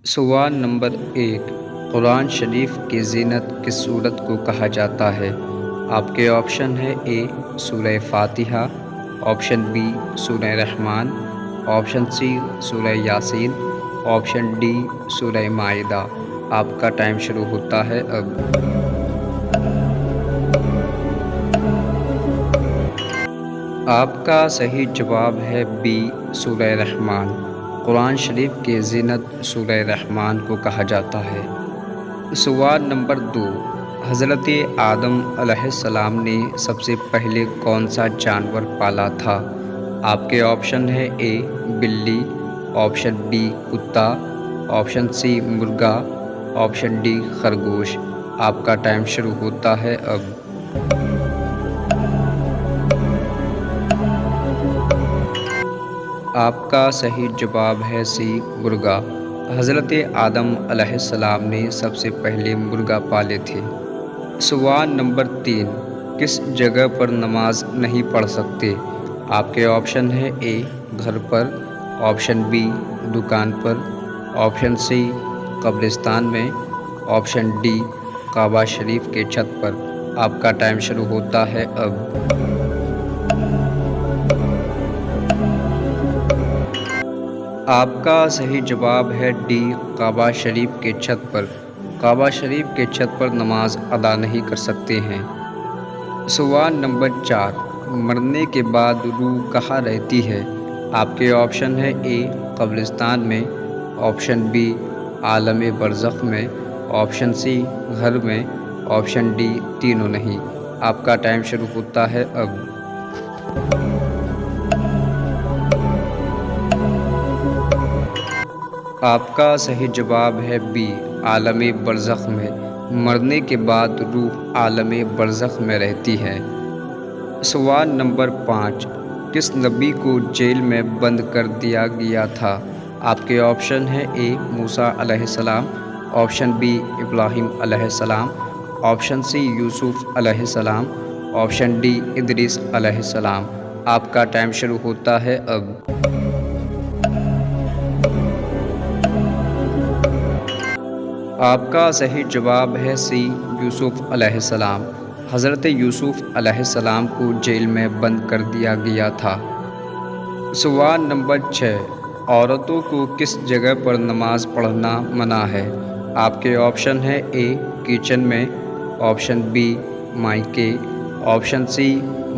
سوال نمبر 1، قرآن شریف کی زینت کس سورت کو کہا جاتا ہے؟ آپ کے آپشن ہے اے سورہ فاتحہ، آپشن بی سورہ رحمان، آپشن سی سورہ یاسین، آپشن ڈی سورہ مائدہ۔ آپ کا ٹائم شروع ہوتا ہے اب۔ آپ کا صحیح جواب ہے بی سورہ رحمان۔ قرآن شریف کی زینت سورہ رحمان کو کہا جاتا ہے۔ سوال نمبر 2، حضرت آدم علیہ السلام نے سب سے پہلے کون سا جانور پالا تھا؟ آپ کے آپشن ہے اے بلی، آپشن بی کتا، آپشن سی مرغا، آپشن ڈی خرگوش۔ آپ کا ٹائم شروع ہوتا ہے اب۔ آپ کا صحیح جواب ہے سی مرغا۔ حضرت آدم علیہ السلام نے سب سے پہلے مرغا پالے تھے۔ سوال نمبر 3، کس جگہ پر نماز نہیں پڑھ سکتے؟ آپ کے آپشن ہے اے گھر پر، آپشن بی دکان پر، آپشن سی قبرستان میں، آپشن ڈی کعبہ شریف کے چھت پر۔ آپ کا ٹائم شروع ہوتا ہے اب۔ آپ کا صحیح جواب ہے ڈی کعبہ شریف کے چھت پر۔ کعبہ شریف کے چھت پر نماز ادا نہیں کر سکتے ہیں۔ سوال نمبر 4، مرنے کے بعد روح کہاں رہتی ہے؟ آپ کے آپشن ہے اے قبرستان میں، آپشن بی عالم برزخ میں، آپشن سی گھر میں، آپشن ڈی تینوں نہیں۔ آپ کا ٹائم شروع ہوتا ہے اب۔ آپ کا صحیح جواب ہے بی عالم برزخ میں۔ مرنے کے بعد روح عالم برزخ میں رہتی ہے۔ سوال نمبر 5، کس نبی کو جیل میں بند کر دیا گیا تھا؟ آپ کے آپشن ہے اے موسیٰ علیہ السلام، آپشن بی ابراہیم علیہ السلام، آپشن سی یوسف علیہ السلام، آپشن ڈی ادریس علیہ السلام۔ آپ کا ٹائم شروع ہوتا ہے اب۔ آپ کا صحیح جواب ہے سی یوسف علیہ السلام۔ حضرت یوسف علیہ السلام کو جیل میں بند کر دیا گیا تھا۔ سوال نمبر 6، عورتوں کو کس جگہ پر نماز پڑھنا منع ہے؟ آپ کے آپشن ہے اے کچن میں، آپشن بی مائکے، آپشن سی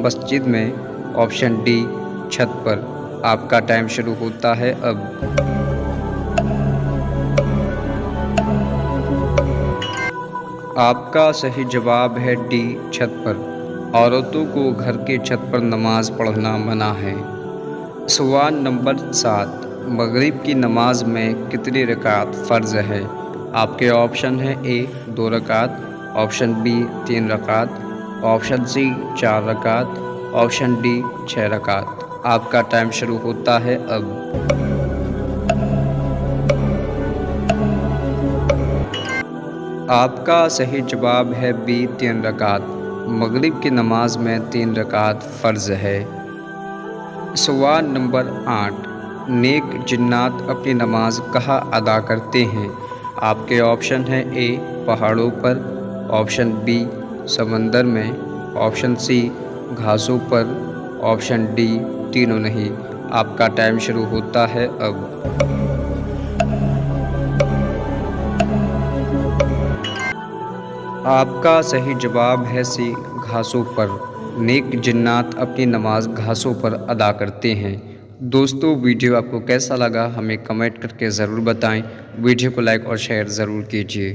مسجد میں، آپشن ڈی چھت پر۔ آپ کا ٹائم شروع ہوتا ہے اب۔ آپ کا صحیح جواب ہے ڈی چھت پر۔ عورتوں کو گھر کے چھت پر نماز پڑھنا منع ہے۔ سوال نمبر 7، مغرب کی نماز میں کتنی رکعت فرض ہے؟ آپ کے آپشن ہے اے 2 رکعت، آپشن بی 3 رکعت، آپشن سی 4 رکعت، آپشن ڈی 6 رکعت۔ آپ کا ٹائم شروع ہوتا ہے اب۔ آپ کا صحیح جواب ہے بی 3 رکعت۔ مغرب کی نماز میں 3 رکعت فرض ہے۔ سوال نمبر 8، نیک جنات اپنی نماز کہاں ادا کرتے ہیں؟ آپ کے آپشن ہے اے پہاڑوں پر، آپشن بی سمندر میں، آپشن سی گھاسوں پر، آپشن ڈی تینوں نہیں۔ آپ کا ٹائم شروع ہوتا ہے اب۔ آپ کا صحیح جواب ہے سی گھاسوں پر۔ نیک جنات اپنی نماز گھاسوں پر ادا کرتے ہیں۔ دوستو، ویڈیو آپ کو کیسا لگا ہمیں کمنٹ کر کے ضرور بتائیں۔ ویڈیو کو لائک اور شیئر ضرور کیجیے۔